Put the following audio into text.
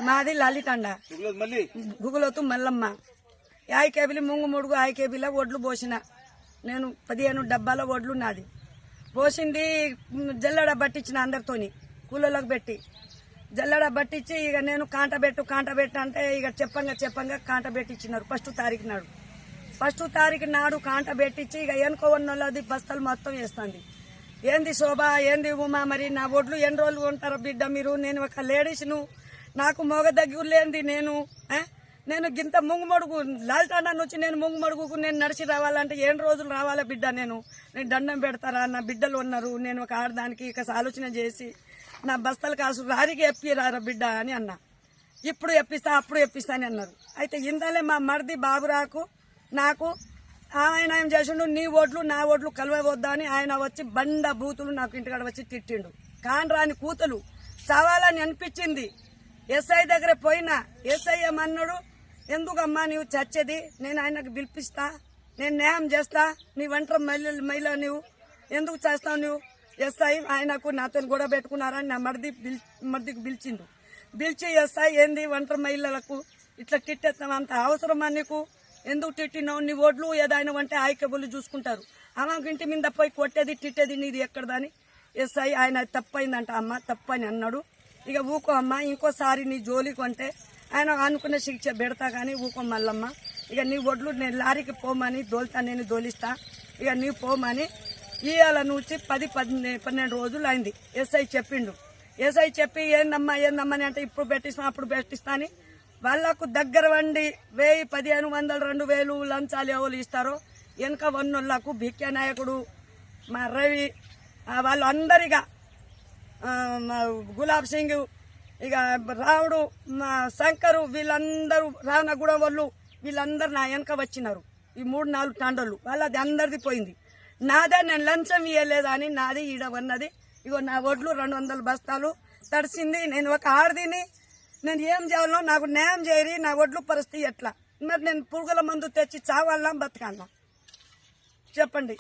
మాది లాలితండ గుగులోతు మల్లమ్మ 50 కేబీలు ముంగు ముడుగు 50 కేబీల ఒడ్లు పోసిన నేను 15 డబ్బాల ఒడ్లు నాది పోసింది జల్లడ పట్టించిన అందరితోని కూలలకు పెట్టి జల్లడ పట్టించి ఇక నేను కాంట పెట్టు అంటే ఇక చెప్పంగా కాంట పెట్టించినారు ఫస్ట్ తారీఖు నాడు కాంట పెట్టించి ఇక ఎనుకోవన్నోళ్ళది బస్తాలు మొత్తం వేస్తుంది. ఏంది శోభ ఏంది ఉమా మరి నా ఒడ్లు ఎన్ని రోజులు ఉంటారు బిడ్డ మీరు, నేను ఒక లేడీస్ను, నాకు మొగ దగ్గర లేనిది నేను గింత ముంగుమడుగు లాల్టాండా నుంచి నేను ముంగుమడుగుకు నేను నడిచి రావాలంటే ఎన్ని రోజులు రావాలా బిడ్డ, నేను దండం పెడతారా, నా బిడ్డలు ఉన్నారు, నేను ఒక ఆడదానికి ఇక ఆలోచన చేసి నా బస్తాలు కాసు రారికి ఎప్పిరారా బిడ్డ అని అన్నా. ఇప్పుడు ఎప్పిస్తా అప్పుడు ఎప్పిస్తా అని అన్నారు. అయితే ఇందలే మా మరిది బాబురాకు నాకు ఆయన ఏం చేసిండు, నీ ఓట్లు నా ఓట్లు కలవవద్దా అని ఆయన వచ్చి బండ బూతులు నాకు ఇంటికాడ వచ్చి తిట్టిండు. కానరాని కూతులు చావాలని అనిపించింది. ఎస్ఐ దగ్గర పోయినా ఎస్ఐ ఏమన్నాడు, ఎందుకమ్మా నీవు చచ్చేది, నేను ఆయనకు పిలిపిస్తా, నేను న్యాయం చేస్తా, నీ ఒంటరి మహిళ నువ్వు ఎందుకు చేస్తావు నువ్వు. ఎస్ఐ ఆయనకు నాతో కూడా పెట్టుకున్నారని నా మరిదికి పిలిచిండు. పిలిచి ఎస్ఐ ఏంది ఒంటరి మహిళలకు ఇట్లా తిట్టేస్తాం, అంత అవసరమా నీకు, ఎందుకు తిట్టినావు, నీ ఓట్లు ఏదైనా అంటే ఆయికబులు చూసుకుంటారు, ఆమెకు ఇంటి మీద పోయి కొట్టేది తిట్టేది నీది ఎక్కడదని. ఎస్ఐ ఆయన తప్పైందంట అమ్మ తప్పని అన్నాడు. ఇక ఊకో అమ్మ, ఇంకోసారి నీ జోలికి అంటే ఆయన అనుకున్న శిక్ష పెడతా కానీ ఊకో మల్లమ్మ, ఇక నీ ఒడ్లు నేను లారీకి పోమని దోలుతా, నేను దోలిస్తా, ఇక నీ పోమని ఇవాళ నుంచి 10-12 రోజులు అయింది. ఎస్ఐ చెప్పిండు. ఎస్ఐ చెప్పి ఏందమ్మా అని అంటే ఇప్పుడు పెట్టిస్తా అప్పుడు పెట్టిస్తా అని వాళ్లకు దగ్గర వండి 1000, 1500, 2000 లంచాలు ఎవరు ఇస్తారో వెనక వన్నోళ్లకు భిక్య నాయకుడు మా రవి వాళ్ళు అందరిగా గులాబ్ సింగ్ ఇక రావుడు మా శంకరు వీళ్ళందరూ రావణగూడెం వాళ్ళు వీళ్ళందరూ నా వెనక వచ్చినారు. ఈ 3-4 టాండోళ్ళు వాళ్ళది అందరిది పోయింది. నాదే నేను లంచం ఇవ్వలేదా అని నాది ఈడ ఉన్నది. ఇగో నా ఒడ్లు 200 బస్తాలు తడిసింది. నేను ఒక ఆడదిని, నేను ఏం చేయాలో నాకు న్యాయం చేయరి, నా ఒడ్లు పరిస్థితి ఎట్లా, మరి నేను పురుగుల మందు తెచ్చి చావాలా బతకాలా చెప్పండి.